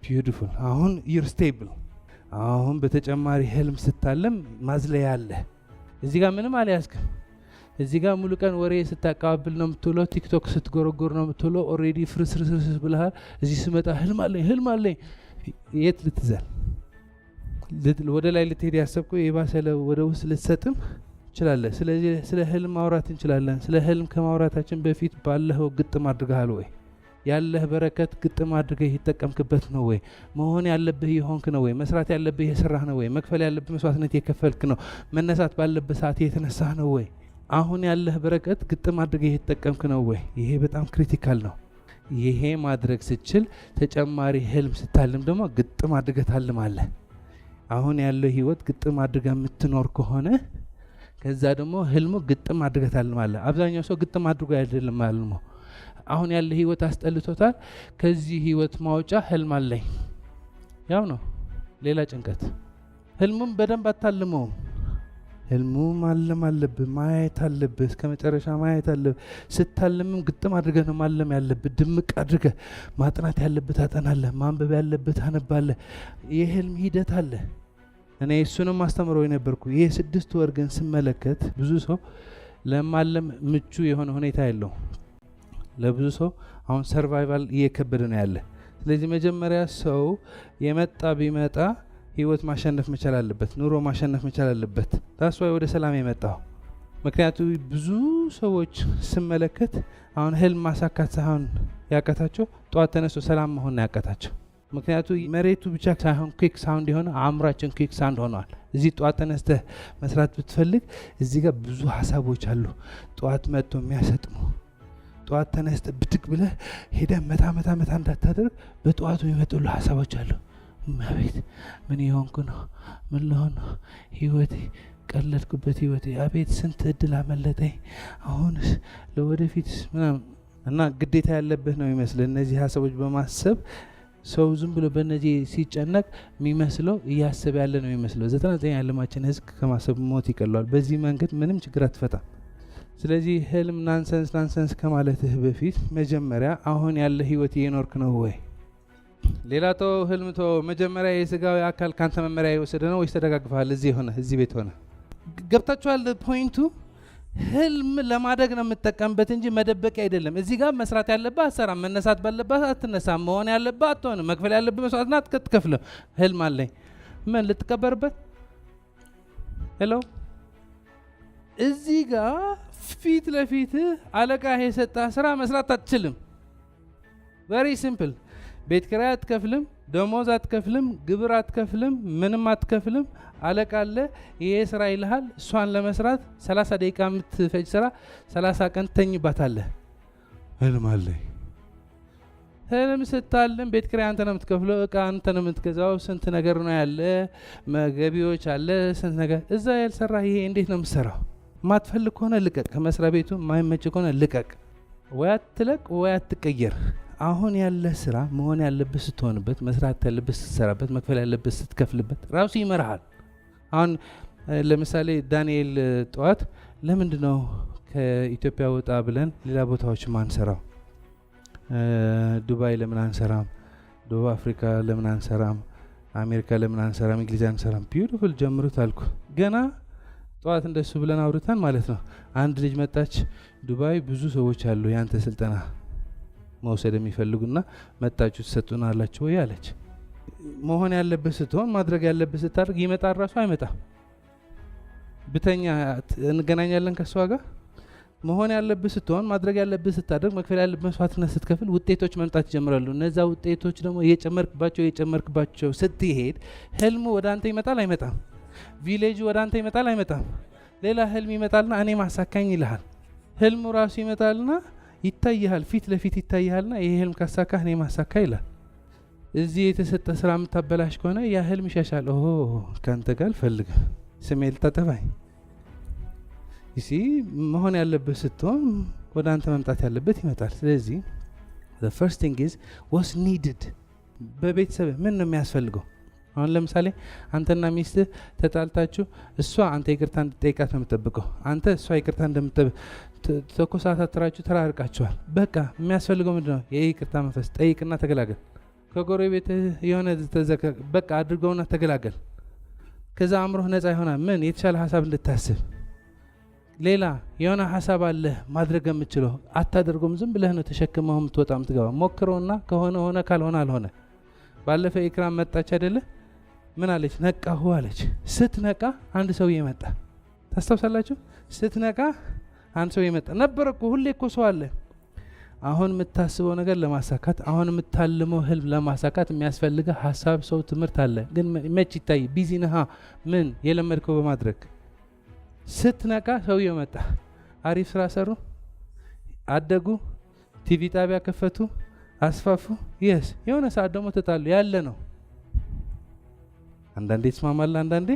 ቢዩቲፉል። አሁን ዩር ስቴብል። አሁን በተጨማሪ ህልም ስታለም ማዝለያ አለ። እዚህ ጋር ምንም አልያዝክም። እዚህ ጋር ሙሉ ቀን ወሬ ስታቀባብል ነው የምትውለው፣ ቲክቶክ ስትጎረጎር ነው የምትውለው። ኦልሬዲ ፍርስርስርስ ብለሃል። እዚህ ስመጣ ህልም አለኝ። የት ልትዘል? ወደ ላይ ልትሄድ ያሰብኩ የባሰለ ወደ ውስጥ ልትሰጥም እንችላለን። ስለዚህ ስለ ህልም ማውራት እንችላለን። ስለ ህልም ከማውራታችን በፊት ባለኸው ግጥም አድርገሃል ወይ? ያለህ በረከት ግጥም አድርገህ ይጠቀምክበት ነው ወይ? መሆን ያለብህ የሆንክ ነው ወይ? መስራት ያለብህ የሰራህ ነው ወይ? መክፈል ያለብህ መስዋዕትነት የከፈልክ ነው? መነሳት ባለብህ ሰዓት የተነሳህ ነው ወይ? አሁን ያለህ በረከት ግጥም አድርገህ የተጠቀምክ ነው ወይ? ይሄ በጣም ክሪቲካል ነው። ይሄ ማድረግ ስችል ተጨማሪ ህልም ስታልም ደግሞ ግጥም አድርገህ ታልማለህ። አሁን ያለው ህይወት ግጥም አድርገህ የምትኖር ከሆነ ከዛ ደግሞ ህልሙ ግጥም አድርገህ ታልማለህ። አብዛኛው ሰው ግጥም አድርጎ አይደለም አልሞ። አሁን ያለ ህይወት አስጠልቶታል። ከዚህ ህይወት ማውጫ ህልም አለኝ ያው ነው። ሌላ ጭንቀት። ህልሙም በደንብ አታልመውም። ህልሙ ማለም አለብህ፣ ማየት አለብህ፣ እስከ መጨረሻ ማየት አለብህ። ስታልምም ግጥም አድርገህ ነው ማለም ያለብህ። ድምቅ አድርገህ ማጥናት ያለብህ ታጠናለህ፣ ማንበብ ያለብህ ታነባለህ። የህልም ሂደት አለ። እኔ እሱንም ማስተምረው የነበርኩ ይህ 6 ወር ግን ስመለከት ብዙ ሰው ለማለም ምቹ የሆነ ሁኔታ የለው። ለብዙ ሰው አሁን ሰርቫይቫል እየከበደ ነው ያለ። ስለዚህ መጀመሪያ ሰው የመጣ ቢመጣ ህይወት ማሸነፍ መቻል አለበት፣ ኑሮ ማሸነፍ መቻል አለበት። ታስዋይ ወደ ሰላም የመጣው ምክንያቱ ብዙ ሰዎች ስመለከት አሁን ህልም ማሳካት ሳይሆን ያቃታቸው ጠዋት ተነስቶ ሰላም መሆን ያቃታቸው። ምክንያቱ መሬቱ ብቻ ሳይሆን ኩክ ሳውንድ የሆነ አእምሯችን ኩክ ሳውንድ ሆኗል። እዚህ ጠዋት ተነስተህ መስራት ብትፈልግ እዚህ ጋር ብዙ ሀሳቦች አሉ፣ ጠዋት መጥቶ የሚያሰጥሙ። ጠዋት ተነስተህ ብድግ ብለህ ሄደህ መታ እንዳታደርግ በጠዋቱ የሚመጡሉ ሀሳቦች አሉ። አቤት ምን የሆንኩ ነው? ምን ልሆን ነው? ህይወቴ ቀለድኩበት ህይወቴ። አቤት ስንት እድል አመለጠኝ። አሁንስ ለወደፊት ምናምን እና ግዴታ ያለብህ ነው ይመስል እነዚህ ሀሳቦች በማሰብ ሰው ዝም ብሎ በእነዚህ ሲጨነቅ የሚመስለው እያሰብ ያለ ነው ይመስለው። 99 ያለማችን ህዝብ ከማሰብ ሞት ይቀለዋል። በዚህ መንገድ ምንም ችግር አትፈታም። ስለዚህ ህልም ናንሰንስ ከማለትህ በፊት መጀመሪያ አሁን ያለ ህይወት እየኖርክ ነው ወይ? ሌላ ተው፣ ህልም ተው። መጀመሪያ የስጋዊ አካል ካንተ መመሪያ የወሰደ ነው ወይስ ተደጋግፈሃል? እዚህ ቤት ሆነ ገብታችኋል? ፖይንቱ ህልም ለማደግ ነው የምትጠቀምበት እንጂ መደበቂያ አይደለም። እዚህ ጋር መስራት ያለብህ አትሰራም፣ መነሳት ባለብህ አትነሳም፣ መሆን ያለብህ አትሆንም፣ መክፈል ያለብህ መስዋዕትና አትከፍልም። ህልም አለኝ ምን ልትቀበርበት? ሄሎ እዚህ ጋር ፊት ለፊት አለቃ የሰጣ ስራ መስራት አትችልም። ቨሪ ሲምፕል። ቤት ኪራይ አትከፍልም፣ ደሞዝ አትከፍልም፣ ግብር አትከፍልም፣ ምንም አትከፍልም። አለቃ አለ፣ ይሄ ስራ ይልሃል። እሷን ለመስራት 30 ደቂቃ የምትፈጅ ስራ 30 ቀን ተኝባታለህ። ህልም አለኝ። ህልም ስታልም ቤት ኪራይ አንተ ነው የምትከፍለው፣ እቃ አንተ ነው የምትገዛው፣ ስንት ነገር ነው ያለ፣ ገቢዎች አለ፣ ስንት ነገር። እዛ ያልሰራ ይሄ እንዴት ነው የምትሰራው? ማትፈልግ ከሆነ ልቀቅ። ከመስሪያ ቤቱ ማይመች ከሆነ ልቀቅ። ወይ አትለቅ ወይ አትቀየር። አሁን ያለ ስራ መሆን ያለበት ስትሆንበት፣ መስራት ያለበት ስትሰራበት፣ መክፈል ያለበት ስትከፍልበት ራሱ ይመርሃል። አሁን ለምሳሌ ዳንኤል ጠዋት ለምንድን ነው ከኢትዮጵያ ወጣ ብለን ሌላ ቦታዎች ማንሰራው? ዱባይ ለምን አንሰራም? ደቡብ አፍሪካ ለምን አንሰራም? አሜሪካ ለምን አንሰራም? እንግሊዝ አንሰራም? ቢዩቲፉል ጀምሩት አልኩ። ገና ጠዋት እንደሱ ብለን አውርተን ማለት ነው። አንድ ልጅ መጣች። ዱባይ ብዙ ሰዎች አሉ ያንተ ስልጠና መውሰድ የሚፈልጉና መጣችሁ ትሰጡናላችሁ ወይ አለች። መሆን ያለበት ስትሆን ማድረግ ያለበት ስታደርግ ይመጣል። ራሱ አይመጣም። ብተኛ እንገናኛለን ከሷ ጋር። መሆን ያለበት ስትሆን ማድረግ ያለበት ስታደርግ መክፈል ያለበት መስዋዕትነት ስትከፍል ውጤቶች መምጣት ይጀምራሉ። እነዛ ውጤቶች ደግሞ እየጨመርክባቸው ስትሄድ ህልሙ ወደ አንተ ይመጣል አይመጣም? ቪሌጁ ወደ አንተ ይመጣል አይመጣም? ሌላ ህልም ይመጣልና እኔ ማሳካኝ ይልሃል። ህልሙ ራሱ ይመጣልና ይታይሃል፣ ፊት ለፊት ይታይሃልና ይሄ ህልም ካሳካህ እኔ ማሳካ ይላል። እዚህ የተሰጠ ስራ የምታበላሽ ከሆነ ያ ህልም ይሻሻል። ኦሆ ካንተ ጋር አልፈልግም፣ ስሜ ልታጠፋኝ። ይሲ መሆን ያለበት ስትሆን ወደ አንተ መምጣት ያለበት ይመጣል። ስለዚህ the first thing is what's needed። በቤተሰብ ምን ነው የሚያስፈልገው? አሁን ለምሳሌ አንተና ሚስትህ ተጣልታችሁ እሷ አንተ ይቅርታ እንድትጠይቃት ነው የምትጠብቀው። አንተ እሷ ይቅርታ ተኮሳታትራችሁ ተራርቃችኋል። በቃ የሚያስፈልገው ምንድነው? የይቅርታ መንፈስ ጠይቅና ተገላገል። ከጎረቤት የሆነ በቃ አድርገውና ተገላገል። ከዛ አእምሮህ ነፃ ይሆናል። ምን የተሻለ ሀሳብ እንድታስብ። ሌላ የሆነ ሀሳብ አለ ማድረግ የምችለው አታደርጎም። ዝም ብለህ ነው ተሸክመው የምትወጣ የምትገባ። ሞክረውና ከሆነ ሆነ፣ ካልሆነ አልሆነ። ባለፈ ኢክራም መጣች አይደለ? ምን አለች? ነቃሁ አለች። ስትነቃ አንድ ሰውዬ መጣ። ታስታውሳላችሁ? ስትነቃ አንድ ሰውዬ መጣ። ነበር እኮ ሁሌ እኮ ሰው አለ። አሁን የምታስበው ነገር ለማሳካት፣ አሁን የምታልመው ህልም ለማሳካት የሚያስፈልገ ሀሳብ፣ ሰው፣ ትምህርት አለ። ግን መች ይታይ? ቢዚ ነህ። ምን የለመድከው በማድረግ ስትነቃ ሰውዬው መጣ። አሪፍ ስራ ሰሩ፣ አደጉ፣ ቲቪ ጣቢያ ከፈቱ፣ አስፋፉ። የስ የሆነ ሰዓት ደግሞ ተጣሉ። ያለ ነው። አንዳንዴ ትስማማለህ፣ አንዳንዴ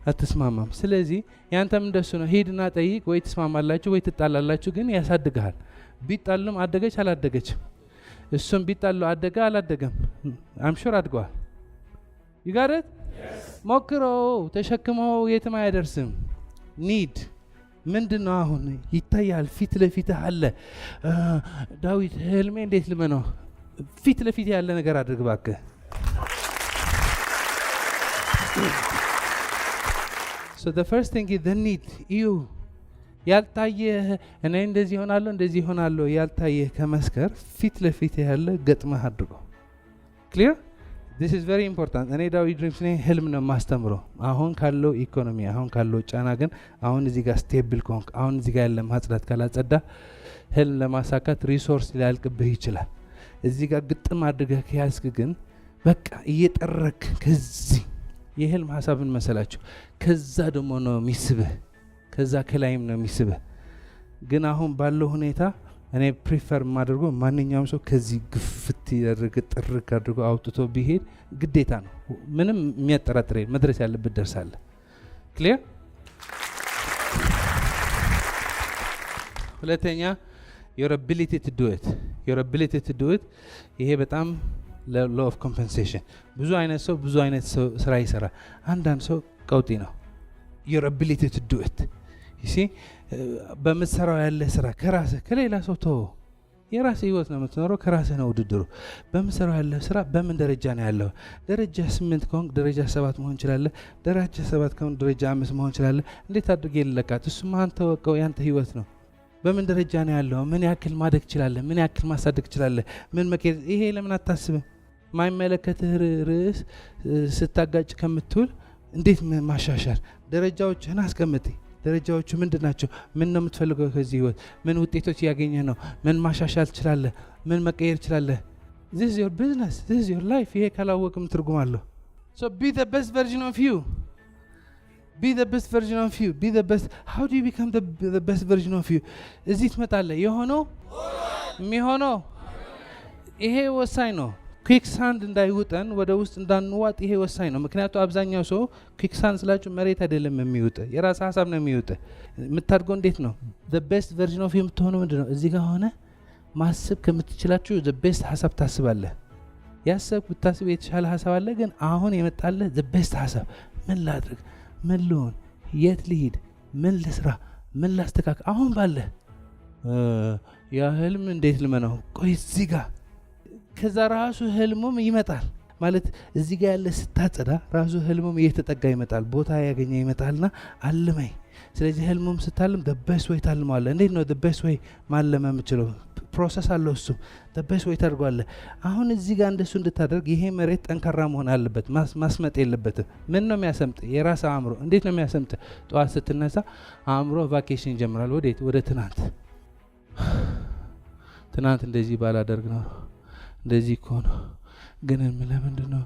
አትስማማም። ስለዚህ ያንተም እንደሱ ነው። ሂድና ጠይቅ። ወይ ትስማማላችሁ ወይ ትጣላላችሁ። ግን ያሳድግሃል። ቢጣሉም አደገች አላደገችም፣ እሱም ቢጣሉ አደገ አላደገም፣ አምሹር አድገዋል። ይጋረት ሞክረው፣ ተሸክመው የትም አይደርስም። ኒድ ምንድን ነው? አሁን ይታያል፣ ፊት ለፊት አለ። ዳዊት ህልሜ እንዴት ልመነው? ፊት ለፊት ያለ ነገር አድርግ እባክህ። So the first thing is the need. you ያልታየ እኔ እንደዚህ ሆናለሁ እንደዚህ ሆናለሁ ያልታየ ከመስከር ፊት ለፊት ያለ ገጥመህ አድርገው። ክሊር? this is very important። እኔ ዳዊት ድሪምስ ነኝ ህልም ነው ማስተምረው። አሁን ካለው ኢኮኖሚ፣ አሁን ካለው ጫና ግን አሁን እዚህ ጋር ስቴብል ኮንክ፣ አሁን እዚህ ጋር ያለ ማጽዳት ካላጸዳ ህልም ለማሳካት ሪሶርስ ሊያልቅብህ ይችላል። እዚህ ጋር ግጥም አድርገህ ከያዝክ ግን በቃ እየጠረክ ከዚህ የህልም ሀሳብን መሰላችሁ ከዛ ደግሞ ነው የሚስብህ፣ ከዛ ከላይም ነው የሚስብህ። ግን አሁን ባለው ሁኔታ እኔ ፕሪፈር ማድረገው ማንኛውም ሰው ከዚህ ግፍት ያደርግ ጥርቅ አድርጎ አውጥቶ ቢሄድ ግዴታ ነው። ምንም የሚያጠራጥር መድረስ ያለበት ደርሳለህ። ክሊር? ሁለተኛ your ability to do it። your ability to do it ይሄ በጣም law of compensation። ብዙ አይነት ሰው ብዙ አይነት ስራ ይሰራል። አንዳንድ ሰው ቀውጢ ነው። your ability to do it you see በመሰራው ያለ ስራ ከራስህ ከሌላ ሰው ተው። የራስህ ህይወት ነው የምትኖረው፣ ከራስህ ነው ውድድሩ። በመሰራው ያለ ስራ በምን ደረጃ ነው ያለው? ደረጃ 8 ከሆንክ ደረጃ 7 መሆን ይችላል። ደረጃ 7 ከሆንክ ደረጃ 5 መሆን ይችላል። እንዴት አድርጌ ልለካት? እሱማ አንተ ወቀው፣ ያንተ ህይወት ነው። በምን ደረጃ ነው ያለው? ምን ያክል ማደግ ይችላል? ምን ያክል ማሳደግ ይችላል? ምን መከር? ይሄ ለምን አታስብም? ማይመለከትህ ርዕስ ስታጋጭ ከምትውል እንዴት ማሻሻል ደረጃዎችህን አስቀምጥ። ደረጃዎቹ ምንድናቸው? ምን ነው የምትፈልገው ከዚህ ህይወት? ምን ውጤቶች ያገኘህ ነው? ምን ማሻሻል ትችላለህ? ምን መቀየር ትችላለህ? this is your business, this is your life። ይሄ ካላወቅም ትርጉም አለው። so be the best version of you, be the best version of you, be the best. how do you become the best version of you? እዚህ ትመጣለህ። የሆነው የሚሆነው ይሄ ወሳኝ ነው። ኩዊክሳንድ እንዳይውጠን ወደ ውስጥ እንዳንዋጥ ይሄ ወሳኝ ነው። ምክንያቱም አብዛኛው ሰው ኩዊክሳንድ ስላችሁ መሬት አይደለም የሚውጥ፣ የራስ ሀሳብ ነው የሚውጥ። የምታድገው እንዴት ነው? the best version of you የምትሆነው ምንድን ነው? እዚህ ጋር ሆነ ማሰብ ከምትችላችሁ the best ሀሳብ ታስባለህ። ያሰብ ብታስብ የተሻለ ሀሳብ አለ፣ ግን አሁን የመጣለህ the best ሀሳብ። ምን ላድርግ? ምን ልሆን? የት ልሂድ? ምን ልስራ? ምን ላስተካክል? አሁን ባለ ያ ህልም እንዴት ልመነው? ቆይ እዚህ ጋር ከዛ ራሱ ህልሙም ይመጣል ማለት እዚህ ጋር ያለ ስታጸዳ ራሱ ህልሙም እየተጠጋ ይመጣል፣ ቦታ ያገኘ ይመጣልና አልመኝ። ስለዚህ ህልሙም ስታልም the best way ታልመዋለህ። እንዴት ነው the best way ማለም የምችለው? ፕሮሰስ አለው እሱ። the best way ታደርገዋለህ። አሁን እዚህ ጋር እንደሱ እንድታደርግ ይሄ መሬት ጠንካራ መሆን አለበት፣ ማስመጥ የለበትም። ምን ነው የሚያሰምጥ? የራስ አእምሮ። እንዴት ነው የሚያሰምጥ? ጠዋት ስትነሳ አእምሮ ቫኬሽን ይጀምራል። ወዴት? ወደ ትናንት። ትናንት እንደዚህ ባላደርግ ነው እንደዚህ እኮ ነው፣ ግን ለምንድን ነው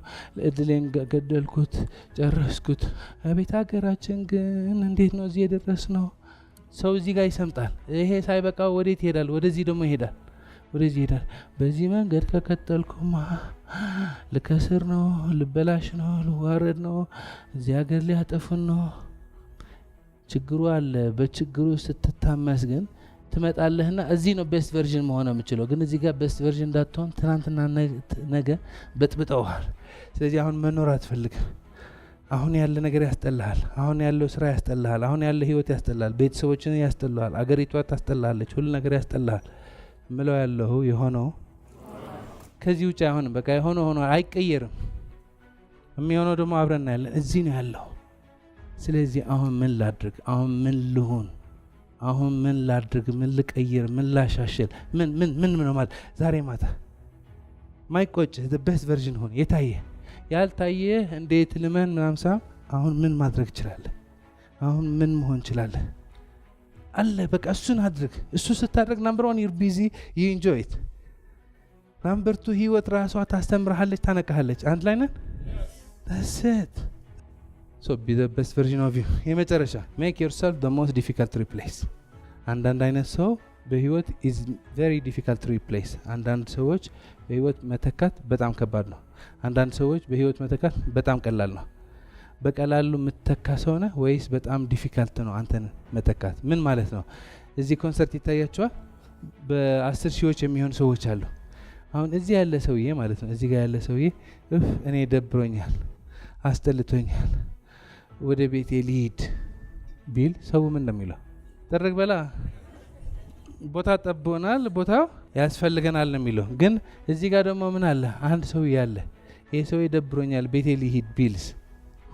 እድሌን ገደልኩት፣ ጨረስኩት። አቤት ሀገራችን ግን እንዴት ነው እዚህ የደረስ ነው? ሰው እዚህ ጋር ይሰምጣል። ይሄ ሳይበቃው ወዴት ይሄዳል? ወደዚህ ደግሞ ይሄዳል፣ ወደዚህ ይሄዳል። በዚህ መንገድ ከቀጠልኩማ ልከስር ነው፣ ልበላሽ ነው፣ ልዋረድ ነው፣ እዚህ ሀገር ሊያጠፉን ነው። ችግሩ አለ። በችግሩ ስትታመስ ግን ትመጣለህና እዚህ ነው ቤስት ቨርዥን መሆን የምችለው። ግን እዚህ ጋር ቤስት ቨርዥን እንዳትሆን ትናንትና ነገ በጥብጠውሃል። ስለዚህ አሁን መኖር አትፈልግም። አሁን ያለ ነገር ያስጠላሃል። አሁን ያለው ስራ ያስጠላሃል። አሁን ያለ ህይወት ያስጠላሃል። ቤተሰቦችን ያስጠላሃል። አገሪቷ ታስጠላለች። ሁሉ ነገር ያስጠላሃል። ምለው ያለው የሆነው ከዚህ ውጭ አይሆንም። በቃ የሆነው ሆኖ አይቀየርም። የሚሆነው ደግሞ አብረን ያለን እዚህ ነው ያለው። ስለዚህ አሁን ምን ላድርግ? አሁን ምን ልሁን? አሁን ምን ላድርግ? ምን ልቀይር? ምን ላሻሽል? ምን ነው ማለት ዛሬ ማታ ማይቆጭ the best version ሆነ። የታየ ያልታየ እንዴት ልመን ምናምሳ አሁን ምን ማድረግ ይችላል? አሁን ምን መሆን ይችላል? አለ በቃ እሱን አድርግ። እሱ ስታደርግ number 1 you're busy, you enjoy it. number 2 ህይወት ራሷ ታስተምርሃለች፣ ታነቃሃለች። አንድ ላይ ነን። that's it. so be the best version of you። የመጨረሻ make yourself the most difficult to replace። አንዳንድ አይነት ሰው በህይወት is very difficult to replace። አንዳንድ ሰዎች በህይወት መተካት በጣም ከባድ ነው። አንዳንድ ሰዎች በህይወት መተካት በጣም ቀላል ነው። በቀላሉ የምትተካ ሰው ነህ ወይስ በጣም ዲፊካልት ነው አንተን መተካት? ምን ማለት ነው? እዚህ ኮንሰርት ይታያቸዋል። በ10 ሺዎች የሚሆን ሰዎች አሉ። አሁን እዚህ ያለ ሰውዬ ማለት ነው፣ እዚህ ጋር ያለ ሰውዬ እኔ ደብሮኛል፣ አስጠልቶኛል፣ ወደ ቤቴ ልሂድ ቢል ሰው ምን እንደሚለው ጠረግ በላ ቦታ ጠቦናል፣ ቦታው ያስፈልገናል ነው የሚለው። ግን እዚህ ጋር ደግሞ ምን አለ? አንድ ሰውዬ አለ። ይሄ ሰውዬ ደብሮኛል፣ ቤቴ ልሂድ ቢልስ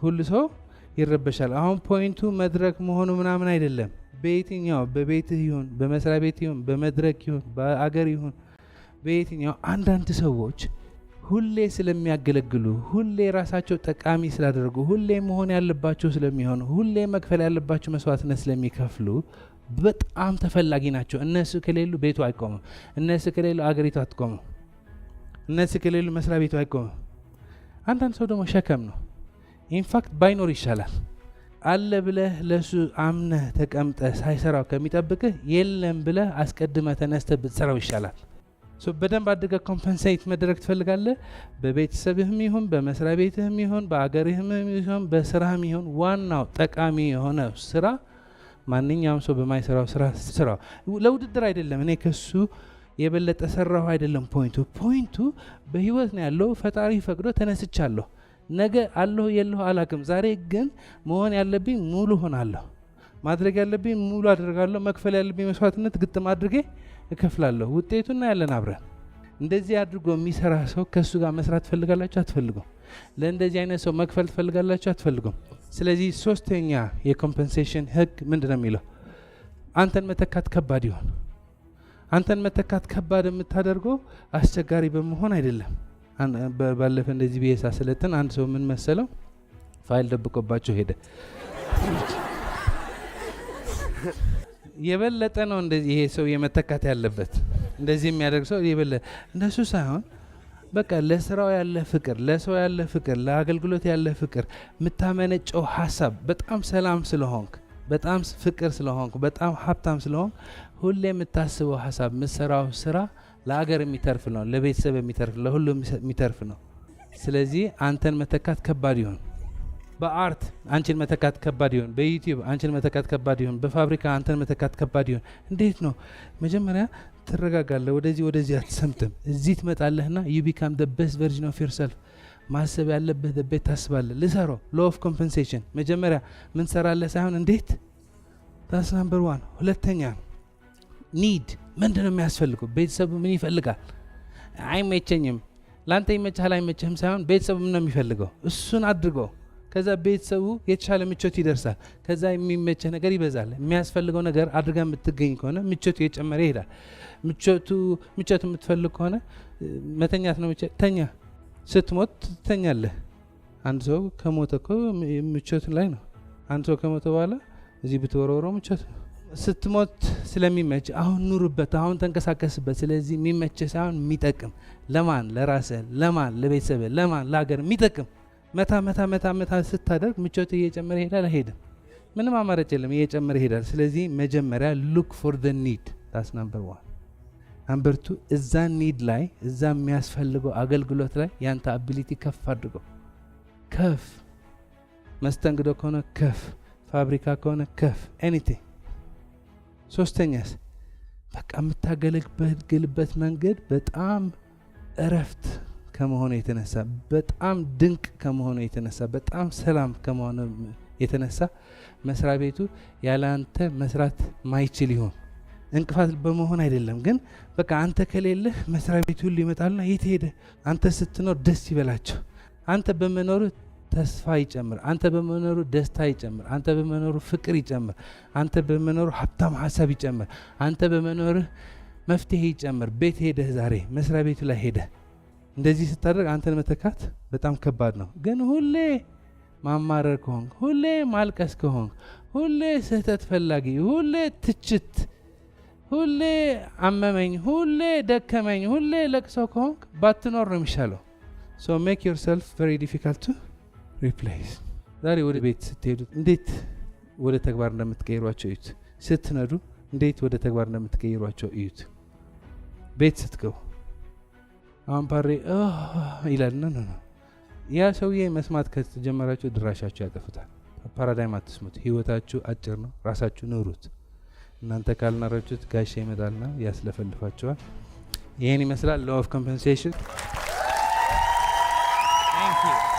ሁሉ ሰው ይረበሻል። አሁን ፖይንቱ መድረክ መሆኑ ምናምን አይደለም። በየትኛው በቤትህ ይሁን፣ በመስሪያ ቤት ይሁን፣ በመድረክ ይሁን፣ በአገር ይሁን፣ በየትኛው አንዳንድ ሰዎች ሁሌ ስለሚያገለግሉ፣ ሁሌ ራሳቸው ጠቃሚ ስላደረጉ፣ ሁሌ መሆን ያለባቸው ስለሚሆኑ፣ ሁሌ መክፈል ያለባቸው መስዋዕትነት ስለሚከፍሉ በጣም ተፈላጊ ናቸው። እነሱ ከሌሉ ቤቱ አይቆምም። እነሱ ከሌሉ አገሪቱ አትቆምም። እነሱ ከሌሉ መስሪያ ቤቱ አይቆምም። አንዳንድ ሰው ደግሞ ሸከም ነው። ኢንፋክት ባይኖር ይሻላል። አለ ብለህ ለሱ አምነህ ተቀምጠህ ሳይሰራው ከሚጠብቅህ የለም ብለህ አስቀድመህ ተነስተህ ብትሰራው ይሻላል። በደንብ አድርገህ ኮምፐንሴት መድረግ ትፈልጋለህ። በቤተሰብህም ይሁን፣ በመስሪያ ቤትህም ይሁን፣ በአገርህም ይሁን፣ በስራህም ይሁን፣ ዋናው ጠቃሚ የሆነ ስራ ማንኛውም ሰው በማይሰራው ስራ ስራው። ለውድድር አይደለም። እኔ ከሱ የበለጠ ሰራሁ አይደለም ፖይንቱ በህይወት ነው ያለው። ፈጣሪ ፈቅዶ ተነስቻለሁ። ነገ አለሁ የለሁ አላቅም። ዛሬ ግን መሆን ያለብኝ ሙሉ ሆናለሁ። ማድረግ ያለብኝ ሙሉ አድርጋለሁ። መክፈል ያለብኝ መስዋዕትነት ግጥም አድርጌ እከፍላለሁ። ውጤቱና ያለን አብረን። እንደዚህ አድርጎ የሚሰራ ሰው ከሱ ጋር መስራት ትፈልጋላችሁ? አትፈልጉም? ለእንደዚህ አይነት ሰው መክፈል ትፈልጋላችሁ? አትፈልጉም? ስለዚህ ሶስተኛ የኮምፐንሴሽን ህግ ምንድን ነው የሚለው? አንተን መተካት ከባድ ይሆን። አንተን መተካት ከባድ የምታደርገው አስቸጋሪ በመሆን አይደለም። ባለፈ እንደዚህ ቢኤስ አሰለጥን አንድ ሰው ምን መሰለው ፋይል ደብቆባቸው ሄደ። የበለጠ ነው እንደዚህ ይሄ ሰው የመተካት ያለበት እንደዚህ የሚያደርግ ሰው የበለጠ እንደሱ ሳይሆን በቃ ለስራው ያለ ፍቅር፣ ለሰው ያለ ፍቅር፣ ለአገልግሎት ያለ ፍቅር የምታመነጨው ሀሳብ በጣም ሰላም ስለሆንክ፣ በጣም ፍቅር ስለሆንክ፣ በጣም ሀብታም ስለሆንክ ሁሌ የምታስበው ሀሳብ የምትሰራው ስራ ለአገር የሚተርፍ ነው፣ ለቤተሰብ የሚተርፍ፣ ለሁሉ የሚተርፍ ነው። ስለዚህ አንተን መተካት ከባድ ይሆን፣ በአርት አንቺን መተካት ከባድ ይሆን፣ በዩቲዩብ አንቺን መተካት ከባድ ይሆን፣ በፋብሪካ አንተን መተካት ከባድ ይሆን። እንዴት ነው? መጀመሪያ ትረጋጋለህ፣ ወደዚህ አትሰምትም። እዚህ ትመጣለህና you become the best version of yourself። ማሰብ ያለብህ ደቤት ታስባለህ። ልሰራው law of compensation መጀመሪያ ምን ሰራለህ ሳይሆን እንዴት። that's number 1። ሁለተኛ need ምንድነው የሚያስፈልገው? ቤተሰብ ምን ይፈልጋል? አይመቸኝም፣ ላንተ ይመችሃል አይመችህም ሳይሆን ቤተሰብ ምን ነው የሚፈልገው እሱን አድርገው። ከዛ ቤተሰቡ የተሻለ ምቾት ይደርሳል። ከዛ የሚመቸህ ነገር ይበዛል። የሚያስፈልገው ነገር አድርጋ የምትገኝ ከሆነ ምቾቱ እየጨመረ ይሄዳል። ምቾቱ የምትፈልግ ከሆነ መተኛት ነው፣ ተኛ። ስትሞት ትተኛለህ። አንድ ሰው ከሞተ እኮ ምቾት ላይ ነው። አንድ ሰው ከሞተ በኋላ እዚህ ብትወረወረው ምቾት ነው። ስትሞት ስለሚመች አሁን ኑርበት፣ አሁን ተንቀሳቀስበት። ስለዚህ የሚመችህ ሳይሆን የሚጠቅም ለማን? ለራስህ፣ ለማን? ለቤተሰብህ፣ ለማን? ለሀገር የሚጠቅም መታ ስታደርግ ምቾት እየጨመረ ይሄዳል። አይሄድም? ምንም አማራጭ የለም፣ እየጨመረ ይሄዳል። ስለዚህ መጀመሪያ ሉክ ፎር ዘ ኒድ። ታስ ናምበር 1። ናምበር 2 እዛ ኒድ ላይ እዛ የሚያስፈልገው አገልግሎት ላይ ያንተ አቢሊቲ ከፍ አድርገው። ከፍ መስተንግዶ ከሆነ ከፍ፣ ፋብሪካ ከሆነ ከፍ፣ ኤኒቲንግ። ሶስተኛስ በቃ የምታገለግልበት መንገድ በጣም እረፍት ከመሆኑ የተነሳ፣ በጣም ድንቅ ከመሆኑ የተነሳ፣ በጣም ሰላም ከመሆኑ የተነሳ መስሪያ ቤቱ ያለ አንተ መስራት ማይችል ይሆን። እንቅፋት በመሆን አይደለም ግን በቃ አንተ ከሌለህ መስሪያ ቤቱ ሁሉ ይመጣልና የት ሄደ? አንተ ስትኖር ደስ ይበላቸው። አንተ በመኖሩ ተስፋ ይጨምር፣ አንተ በመኖሩ ደስታ ይጨምር፣ አንተ በመኖሩ ፍቅር ይጨምር፣ አንተ በመኖሩ ሀብታም ሀሳብ ይጨምር፣ አንተ በመኖሩ መፍትሄ ይጨምር። ቤት ሄደህ ዛሬ መስሪያ ቤቱ ላይ ሄደህ እንደዚህ ስታደርግ አንተን መተካት በጣም ከባድ ነው። ግን ሁሌ ማማረር ከሆንክ፣ ሁሌ ማልቀስ ከሆንክ፣ ሁሌ ስህተት ፈላጊ፣ ሁሌ ትችት፣ ሁሌ አመመኝ፣ ሁሌ ደከመኝ፣ ሁሌ ለቅሶ ከሆንክ ባትኖር ነው የሚሻለው። so make yourself very difficult to replace። ዛሬ ወደ ቤት ስትሄዱ እንዴት ወደ ተግባር እንደምትቀይሯቸው እዩት። ስትነዱ እንዴት ወደ ተግባር እንደምትቀይሯቸው እዩት። ቤት ስትገቡ አሁን ፓሬ ይላል ነው ያ ሰውዬ መስማት ከተጀመራችሁ ድራሻችሁ ያጠፉታል። ፓራዳይም አትስሙት። ህይወታችሁ አጭር ነው። ራሳችሁ ኑሩት። እናንተ ካልናራችሁት ጋሻ ይመጣልና ያስለፈልፋችኋል። ይሄን ይመስላል law of compensation። Thank you.